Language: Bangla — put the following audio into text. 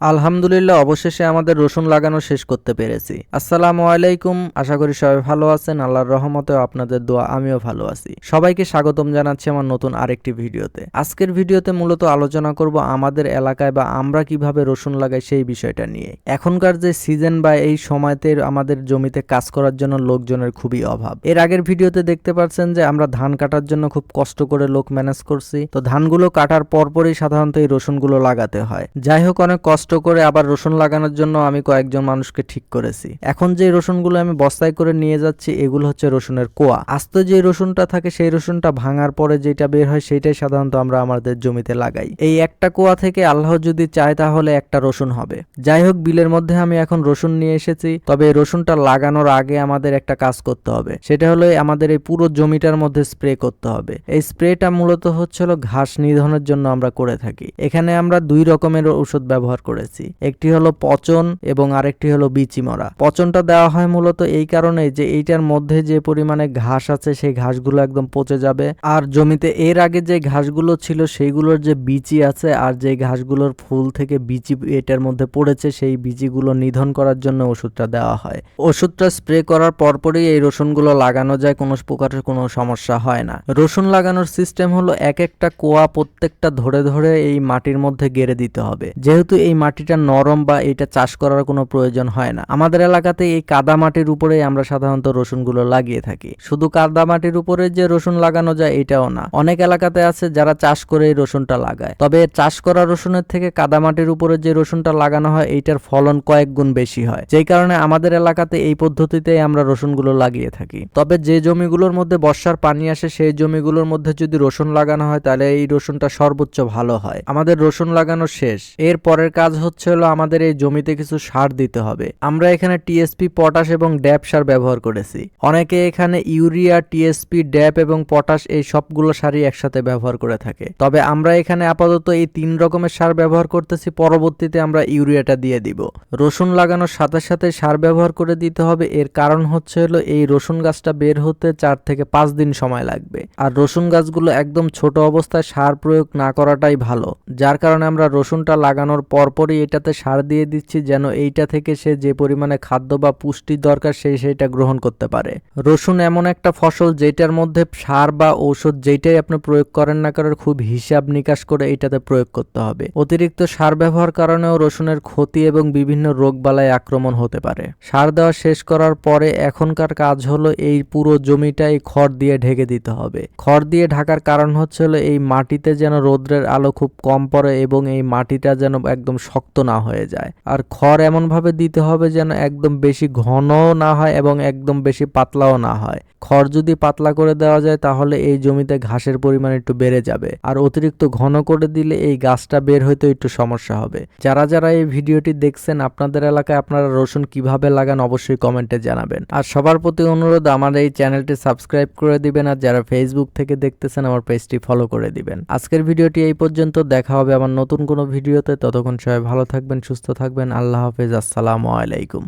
আলহামদুলিল্লাহ, অবশেষে আমাদের রসুন লাগানো শেষ করতে পেরেছি। আসসালামু আলাইকুম, আশা করি সবাই ভালো আছেন। আল্লাহর রহমতে আপনাদের দোয়া আমিও ভালো আছি। সবাইকে স্বাগতম জানাচ্ছি আমার নতুন আরেকটি ভিডিওতে। আজকের ভিডিওতে মূলত আলোচনা করব আমাদের এলাকায় বা আমরা কিভাবে রসুন লাগাই সেই বিষয়টা নিয়ে। এখনকার যে সিজন বা এই সময়তে আমাদের জমিতে কাজ করার জন্য লোকজনের খুবই অভাব। এর আগের ভিডিওতে দেখতে পাচ্ছেন যে আমরা ধান কাটার জন্য খুব কষ্ট করে লোক ম্যানেজ করছি। তো ধানগুলো কাটার পরপরই সাধারণত এই রসুনগুলো লাগাতে হয়। যাই হোক, অনেক কষ্ট করে আবার রসুন লাগানোর জন্য আমি কয়েকজন মানুষকে ঠিক করেছি। এখন যে রসুনগুলো আমি বস্তায় করে নিয়ে যাচ্ছি এগুলো হচ্ছে রসুনের কোয়া। আস্ত যে রসুনটা থাকে সেই রসুনটা ভাঙার পরে যেটা বের হয় সেটাই সাধারণত আমরা আমাদের জমিতে লাগাই। এই একটা কোয়া থেকে আল্লাহ যদি চায় তাহলে একটা রসুন হবে। যাই হোক, বিলের মধ্যে আমি এখন রসুন নিয়ে এসেছি। তবে এই রসুনটা লাগানোর আগে আমাদের একটা কাজ করতে হবে, সেটা হলো আমাদের এই পুরো জমিটার মধ্যে স্প্রে করতে হবে। এই স্প্রেটা মূলত হচ্ছিল ঘাস নিধনের জন্য আমরা করে থাকি। এখানে আমরা 2 রকমের ওষুধ ব্যবহার করেছি। একটি হলো পচন এবং আরেকটি হলো বিচি মরা। পচনটা দেওয়া হয় মূলত এই কারণে যে এইটার মধ্যে যে পরিমাণে ঘাস আছে সেই ঘাসগুলো একদম পচে যাবে। আর জমিতে এর আগে যে ঘাসগুলো ছিল সেইগুলোর যে বিচি আছে আর যে ঘাসগুলোর ফুল থেকে বিচি এটার মধ্যে পড়েছে সেই বিচিগুলো নিধন করার জন্য ওষুধটা দেওয়া হয়। ওষুধটা স্প্রে করার পরপরই এই রসুনগুলো লাগানো যায়, কোনো প্রকারের কোনো সমস্যা হয় না। রসুন লাগানোর সিস্টেম হলো এক একটা কোয়া প্রত্যেকটা ধরে ধরে এই মাটির মধ্যে গেড়ে দিতে হবে। যেহেতু এই মাটিটা নরম বা এটা চাষ করার কোনো প্রয়োজন হয় না। আমাদের এলাকাতে এই কাদা মাটির উপরেই আমরা সাধারণত রসুনগুলো লাগিয়ে থাকি। শুধু কাদা মাটির উপরে যে রসুন লাগানো যায় এটাও না, অনেক এলাকাতে আছে যারা চাষ করে এই রসুনটা লাগায়। তবে চাষ করা রসুনের থেকে কাদা মাটির উপরে যে রসুনটা লাগানো হয় এইটার ফলন কয়েক গুণ বেশি হয়। যেই কারণে আমাদের এলাকাতে এই পদ্ধতিতেই আমরা রসুনগুলো লাগিয়ে থাকি। তবে যে জমিগুলোর মধ্যে বর্ষার পানি আসে সেই জমিগুলোর মধ্যে যদি রসুন লাগানো হয় তাহলে এই রসুনটা সর্বোচ্চ ভালো হয়। আমাদের রসুন লাগানো শেষ। এর পরের কাজ হচ্ছে হলো আমাদের এই জমিতে কিছু সার দিতে হবে। আমরা এখানে টিএসপি, পটাশ এবং ড্যাপ সার ব্যবহার করেছি। অনেকে এখানে ইউরিয়া, টিএসপি, ড্যাপ এবং পটাশ এই সবগুলো সারই একসাথে ব্যবহার করে থাকে। তবে আমরা এখানে আপাতত এই 3 রকমের সার ব্যবহার করতেছি, পরবর্তীতে আমরা ইউরিয়াটা দিয়ে দিব। রসুন লাগানোর সাথে সাথে সার ব্যবহার করে দিতে হবে। এর কারণ হচ্ছে হলো এই রসুন গাছটা বের হতে 4 থেকে 5 দিন সময় লাগবে। আর রসুন গাছগুলো একদম ছোট অবস্থায় সার প্রয়োগ না করাটাই ভালো। যার কারণে আমরা রসুনটা লাগানোর পরপরই এটাতে সার দিয়ে দিচ্ছি যেন এইটা থেকে সে যে পরিমাণে খাদ্য বা পুষ্টি দরকার সেইটা গ্রহণ করতে পারে। রসুন এমন একটা ফসল যেটার মধ্যে সার বা ঔষধ যেটাই আপনি প্রয়োগ করেন না করেন খুব হিসাব নিকাশ করে এটাতে প্রয়োগ করতে হবে। অতিরিক্ত সার ব্যবহার কারণেও রসুনের ক্ষতি এবং বিভিন্ন রোগবালাই আক্রমণ হতে পারে। সার দেওয়া শেষ করার পরে এখনকার কাজ হলো এই পুরো জমিটাই খড় দিয়ে ঢেকে দিতে হবে। খড় দিয়ে ঢাকার কারণ হচ্ছে হলো এই মাটিতে যেন রোদ্রের আলো খুব কম পড়ে এবং এই মাটিটা যেন একদম শক্ত না হয়ে যায়। আর খড় এমন ভাবে দিতে হবে যেন একদম বেশি ঘনও না হয় এবং একদম বেশি পাতলাও না হয়। খড় যদি পাতলা করে দেওয়া যায় তাহলে এই জমিতে ঘাসের পরিমাণ একটু বেড়ে যাবে। আর অতিরিক্ত ঘন করে দিলে এই গাছটা বের হইতে একটু সমস্যা হবে। যারা যারা এই ভিডিওটি দেখছেন আপনাদের এলাকায় আপনারা রসুন কিভাবে লাগান অবশ্যই কমেন্টে জানাবেন। আর সবার প্রতি অনুরোধ, আমার এই চ্যানেলটি সাবস্ক্রাইব করে দিবেন। আর যারা ফেসবুক থেকে দেখতেছেন আমার পেজটি ফলো করে দিবেন। আজকের ভিডিওটি এই পর্যন্ত। দেখা হবে আমার নতুন কোনো ভিডিওতে। ততক্ষণ সবাই ভালো থাকবেন, সুস্থ থাকবেন। আল্লাহ হাফেজ। আসসালামু আলাইকুম।